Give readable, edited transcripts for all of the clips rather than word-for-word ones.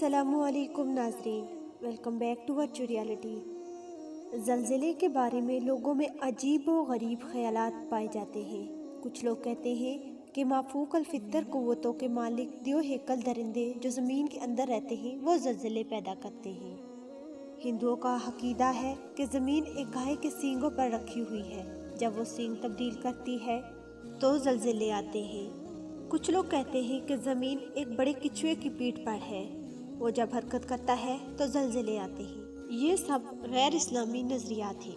السلام علیکم ناظرین، welcome back to virtual reality. زلزلے کے بارے میں لوگوں میں عجیب و غریب خیالات پائے جاتے ہیں۔ کچھ لوگ کہتے ہیں کہ مافوق الفطر قوتوں کے مالک دیو ہیکل درندے جو زمین کے اندر رہتے ہیں وہ زلزلے پیدا کرتے ہیں۔ ہندوؤں کا عقیدہ ہے کہ زمین ایک گائے کے سینگوں پر رکھی ہوئی ہے، جب وہ سینگ تبدیل کرتی ہے تو زلزلے آتے ہیں۔ کچھ لوگ کہتے ہیں کہ زمین ایک بڑے کچھوے کی پیٹھ پر ہے، وہ جب حرکت کرتا ہے تو زلزلے آتے ہیں۔ یہ سب غیر اسلامی نظریات ہیں۔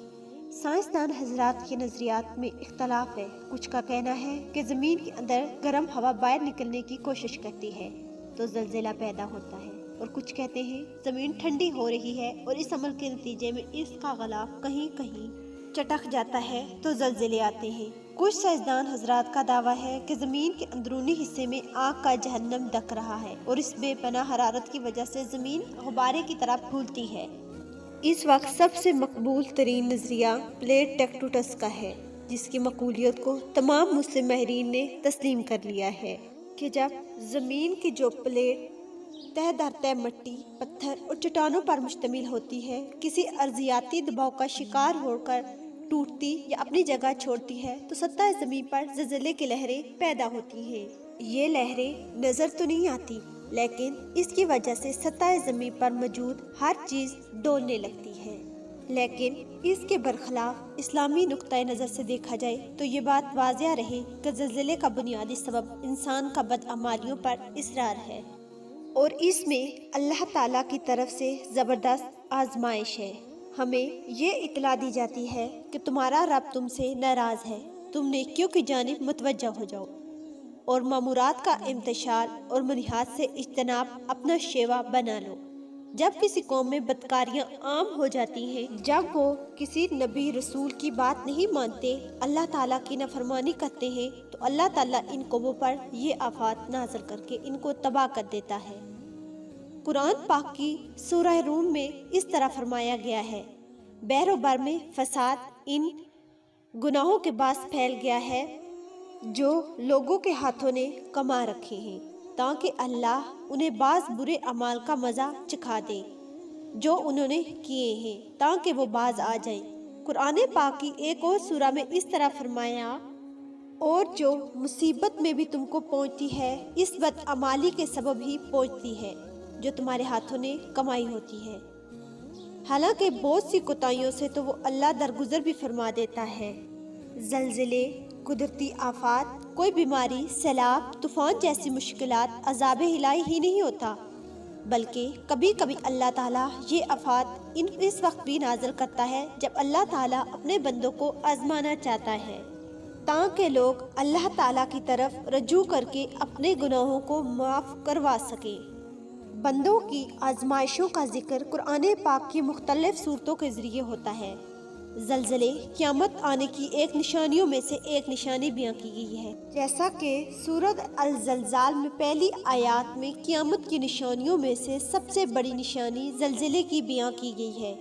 سائنسدان حضرات کے نظریات میں اختلاف ہے۔ کچھ کا کہنا ہے کہ زمین کے اندر گرم ہوا باہر نکلنے کی کوشش کرتی ہے تو زلزلہ پیدا ہوتا ہے، اور کچھ کہتے ہیں زمین ٹھنڈی ہو رہی ہے اور اس عمل کے نتیجے میں اس کا غلاف کہیں کہیں چٹک جاتا ہے تو زلزلے آتے ہیں۔ کچھ سائنسدان حضرات کا دعویٰ ہے کہ زمین کے اندرونی حصے میں آگ کا جہنم دک رہا ہے اور اس بے پناہ حرارت کی وجہ سے زمین غبارے کی طرح پھولتی ہے۔ اس وقت سب سے مقبول ترین نظریہ پلیٹ ٹیکٹونس کا ہے، جس کی مقبولیت کو تمام مسلم ماہرین نے تسلیم کر لیا ہے کہ جب زمین کی جو پلیٹ تہ در تہ مٹی، پتھر اور چٹانوں پر مشتمل ہوتی ہے، کسی ارضیاتی دباؤ کا شکار ہو کر ٹوٹتی یا اپنی جگہ چھوڑتی ہے تو سطح زمین پر زلزلے کی لہریں پیدا ہوتی ہیں۔ یہ لہریں نظر تو نہیں آتی، لیکن اس کی وجہ سے سطح زمین پر موجود ہر چیز ڈولنے لگتی ہے۔ لیکن اس کے برخلاف اسلامی نقطۂ نظر سے دیکھا جائے تو یہ بات واضح رہے کہ زلزلے کا بنیادی سبب انسان کا بدعمالیوں پر اصرار ہے، اور اس میں اللہ تعالیٰ کی طرف سے زبردست آزمائش ہے۔ ہمیں یہ اطلاع دی جاتی ہے کہ تمہارا رب تم سے ناراض ہے، تم نیکیوں کی جانب متوجہ ہو جاؤ اور مامورات کا امتثال اور منہیات سے اجتناب اپنا شیوا بنا لو۔ جب کسی قوم میں بدکاریاں عام ہو جاتی ہیں، جب وہ کسی نبی رسول کی بات نہیں مانتے، اللہ تعالیٰ کی نافرمانی کرتے ہیں، تو اللہ تعالیٰ ان قوموں پر یہ آفات نازل کر کے ان کو تباہ کر دیتا ہے۔ قرآن پاک کی سورہ روم میں اس طرح فرمایا گیا ہے، بحر و بر میں فساد ان گناہوں کے باعث پھیل گیا ہے جو لوگوں کے ہاتھوں نے کما رکھے ہیں، تاکہ اللہ انہیں بعض برے اعمال کا مزہ چکھا دے جو انہوں نے کیے ہیں، تاکہ وہ باز آ جائیں۔ قرآن پاک کی ایک اور سورہ میں اس طرح فرمایا، اور جو مصیبت میں بھی تم کو پہنچتی ہے اس بدعمالی کے سبب ہی پہنچتی ہے جو تمہارے ہاتھوں نے کمائی ہوتی ہے۔ حالانکہ بہت سی کوتاہیوں سے تو وہ اللہ درگزر بھی فرما دیتا ہے۔ زلزلے، قدرتی آفات، کوئی بیماری، سیلاب، طوفان جیسی مشکلات عذاب الہی ہی نہیں ہوتا، بلکہ کبھی کبھی اللہ تعالیٰ یہ آفات اس وقت بھی نازل کرتا ہے جب اللہ تعالیٰ اپنے بندوں کو آزمانا چاہتا ہے، تاکہ لوگ اللہ تعالیٰ کی طرف رجوع کر کے اپنے گناہوں کو معاف کروا سکیں۔ بندوں کی آزمائشوں کا ذکر قرآن پاک کی مختلف صورتوں کے ذریعے ہوتا ہے۔ زلزلے قیامت آنے کی ایک نشانیوں میں سے ایک نشانی بیان کی گئی ہے، جیسا کہ سورۃ الزلزال میں پہلی آیات میں قیامت کی نشانیوں میں سے سب سے بڑی نشانی زلزلے کی بیان کی گئی ہے۔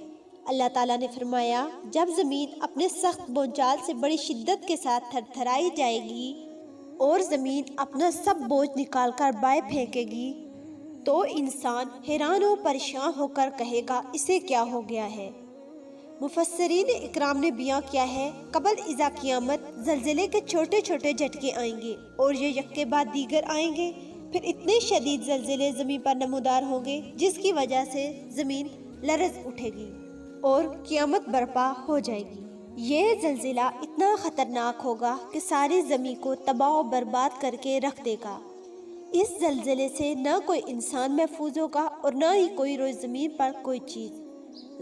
اللہ تعالیٰ نے فرمایا، جب زمین اپنے سخت بونچال سے بڑی شدت کے ساتھ تھر تھرائی جائے گی اور زمین اپنا سب بوجھ نکال کر بائیں پھینکے گی تو انسان حیران و پریشان ہو کر کہے گا اسے کیا ہو گیا ہے۔ مفسرین اکرام نے بیان کیا ہے، قبل ازا قیامت زلزلے کے چھوٹے چھوٹے جھٹکے آئیں گے اور یہ یک کے بعد دیگر آئیں گے، پھر اتنے شدید زلزلے زمین پر نمودار ہوں گے جس کی وجہ سے زمین لرز اٹھے گی اور قیامت برپا ہو جائے گی۔ یہ زلزلہ اتنا خطرناک ہوگا کہ ساری زمین کو تباہ و برباد کر کے رکھ دے گا۔ اس زلزلے سے نہ کوئی انسان محفوظ ہوگا اور نہ ہی کوئی روئے زمین پر کوئی چیز۔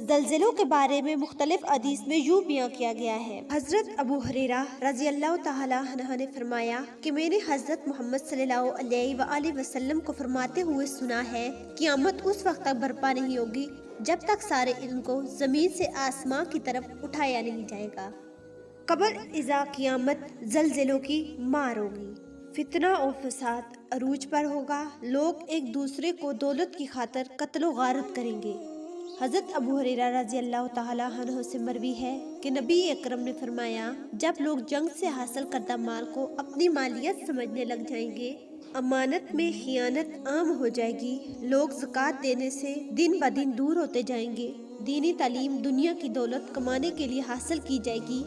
زلزلوں کے بارے میں مختلف حدیث میں یوں بیان کیا گیا ہے۔ حضرت ابو ہریرہ رضی اللہ تعالی عنہ نے فرمایا کہ میں نے حضرت محمد صلی اللہ علیہ وآلہ وسلم کو فرماتے ہوئے سنا ہے، قیامت اس وقت تک برپا نہیں ہوگی جب تک سارے علم کو زمین سے آسمان کی طرف اٹھایا نہیں جائے گا۔ قبل ازا قیامت زلزلوں کی مار ہوگی، فتنہ و فساد عروج پر ہوگا، لوگ ایک دوسرے کو دولت کی خاطر قتل و غارت کریں گے۔ حضرت ابو ہریرہ رضی اللہ تعالی عنہ سے مروی ہے کہ نبی اکرم نے فرمایا، جب لوگ جنگ سے حاصل کردہ مال کو اپنی مالیت سمجھنے لگ جائیں گے امانت میں خیانت عام ہو جائے گی، لوگ زکوٰۃ دینے سے دن بدن دور ہوتے جائیں گے، دینی تعلیم دنیا کی دولت کمانے کے لیے حاصل کی جائے گی،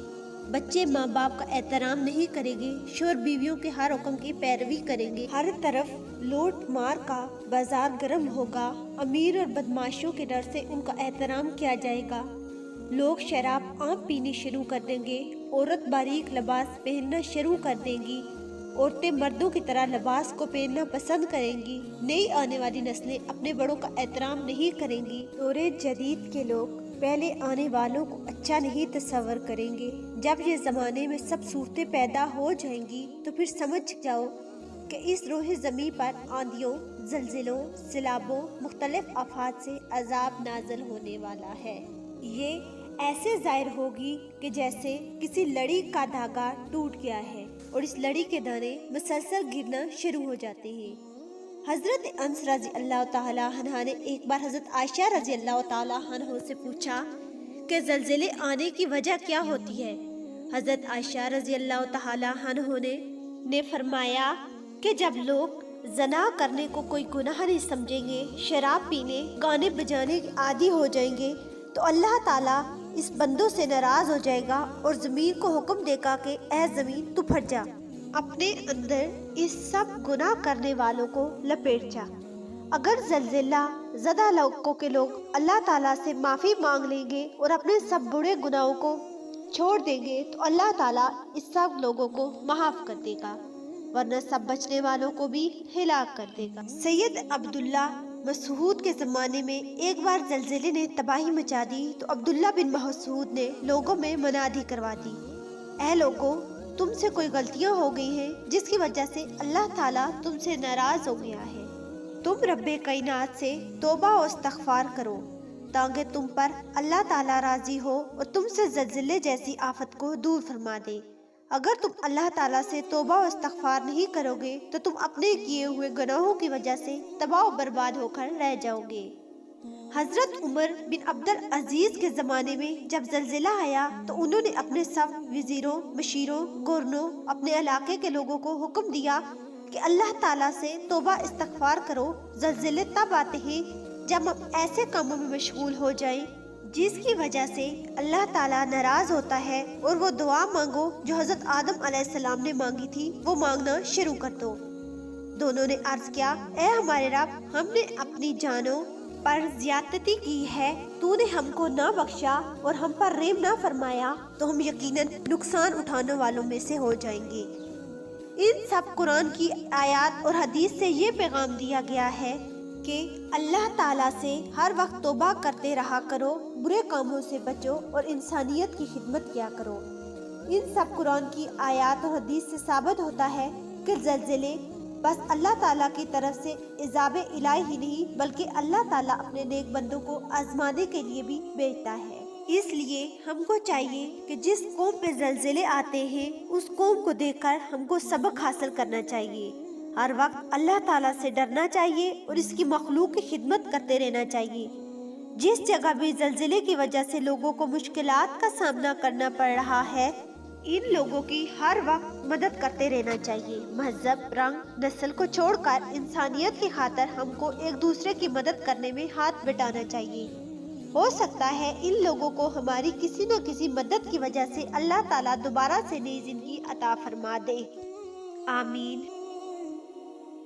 بچے ماں باپ کا احترام نہیں کریں گے، شوہر بیویوں کے ہر حکم کی پیروی کریں گے، ہر طرف لوٹ مار کا بازار گرم ہوگا، امیر اور بدماشوں کے ڈر سے ان کا احترام کیا جائے گا، لوگ شراب عام پینی شروع کر دیں گے، عورت باریک لباس پہننا شروع کر دیں گی، عورتیں مردوں کی طرح لباس کو پہننا پسند کریں گی، نئی آنے والی نسلیں اپنے بڑوں کا احترام نہیں کریں گی، دور جدید کے لوگ پہلے آنے والوں کو اچھا نہیں تصور کریں گے، جب یہ زمانے میں سب صورتیں پیدا ہو جائیں گی تو پھر سمجھ جاؤ کہ اس روح زمیں پر آندھیوں، زلزلوں، سیلابوں، مختلف آفات سے عذاب نازل ہونے والا ہے۔ یہ ایسے ظاہر ہوگی کہ جیسے کسی لڑی کا دھاگا ٹوٹ گیا ہے اور اس لڑی کے دانے مسلسل گرنا شروع ہو جاتے ہیں۔ حضرت انس رضی اللہ تعالیٰ عنہ نے ایک بار حضرت عائشہ رضی اللہ تعالیٰ عنہ سے پوچھا کہ زلزلے آنے کی وجہ کیا ہوتی ہے؟ حضرت عائشہ رضی اللہ تعالیٰ عنہ نے فرمایا کہ جب لوگ زنا کرنے کو کوئی گناہ نہیں سمجھیں گے، شراب پینے، گانے بجانے کے عادی ہو جائیں گے، تو اللہ تعالیٰ اس بندوں سے ناراض ہو جائے گا اور زمین کو حکم دے گا کہ اے زمین تو پھٹ جا، اپنے اندر اس سب گناہ کرنے والوں کو لپیٹ جا۔ اگر زلزلہ زدہ لوگوں کے لوگ اللہ تعالیٰ سے معافی مانگ لیں گے اور اپنے سب برے گناہوں کو چھوڑ دیں گے تو اللہ تعالیٰ اس سب لوگوں کو معاف کر دے گا، ورنہ سب بچنے والوں کو بھی ہلاک کر دے گا۔ سید عبداللہ مسعود کے زمانے میں ایک بار زلزلے نے تباہی مچا دی تو عبداللہ بن مسعود نے لوگوں میں منادی کروا دی، اے لوگوں، تم سے کوئی غلطیاں ہو گئی ہیں جس کی وجہ سے اللہ تعالیٰ تم سے ناراض ہو گیا ہے، تم رب کائنات سے توبہ و استغفار کرو تاکہ تم پر اللہ تعالیٰ راضی ہو اور تم سے زلزلے جیسی آفت کو دور فرما دے۔ اگر تم اللہ تعالیٰ سے توبہ و استغفار نہیں کرو گے تو تم اپنے کیے ہوئے گناہوں کی وجہ سے تباہ و برباد ہو کر رہ جاؤ گے۔ حضرت عمر بن عبد العزیز کے زمانے میں جب زلزلہ آیا تو انہوں نے اپنے سب وزیروں، مشیروں، گورنوں، اپنے علاقے کے لوگوں کو حکم دیا کہ اللہ تعالیٰ سے توبہ استغفار کرو، زلزلے تب آتے ہیں جب ہم ایسے کاموں میں مشغول ہو جائیں جس کی وجہ سے اللہ تعالیٰ ناراض ہوتا ہے، اور وہ دعا مانگو جو حضرت آدم علیہ السلام نے مانگی تھی وہ مانگنا شروع کر دو۔ دونوں نے عرض کیا، اے ہمارے رب، ہم نے اپنی جانوں پر زیادتی کی ہے، تو نے ہم کو نہ بخشا اور ہم پر رحم نہ فرمایا تو ہم یقیناً نقصان اٹھانے والوں میں سے ہو جائیں گے۔ ان سب قرآن کی آیات اور حدیث سے یہ پیغام دیا گیا ہے کہ اللہ تعالیٰ سے ہر وقت توبہ کرتے رہا کرو، برے کاموں سے بچو اور انسانیت کی خدمت کیا کرو۔ ان سب قرآن کی آیات اور حدیث سے ثابت ہوتا ہے کہ زلزلے بس اللہ تعالیٰ کی طرف سے عذاب الہی ہی نہیں بلکہ اللہ تعالیٰ اپنے نیک بندوں کو آزمانے کے لیے بھی بھیجتا ہے۔ اس لیے ہم کو چاہیے کہ جس قوم پہ زلزلے آتے ہیں اس قوم کو دیکھ کر ہم کو سبق حاصل کرنا چاہیے، ہر وقت اللہ تعالیٰ سے ڈرنا چاہیے اور اس کی مخلوق کی خدمت کرتے رہنا چاہیے۔ جس جگہ بھی زلزلے کی وجہ سے لوگوں کو مشکلات کا سامنا کرنا پڑ رہا ہے، ان لوگوں کی ہر وقت مدد کرتے رہنا چاہیے۔ مذہب، رنگ، نسل کو چھوڑ کر انسانیت کی خاطر ہم کو ایک دوسرے کی مدد کرنے میں ہاتھ بٹانا چاہیے۔ ہو سکتا ہے ان لوگوں کو ہماری کسی نہ کسی مدد کی وجہ سے اللہ تعالیٰ دوبارہ سے نئی زندگی عطا فرما دے۔ آمین۔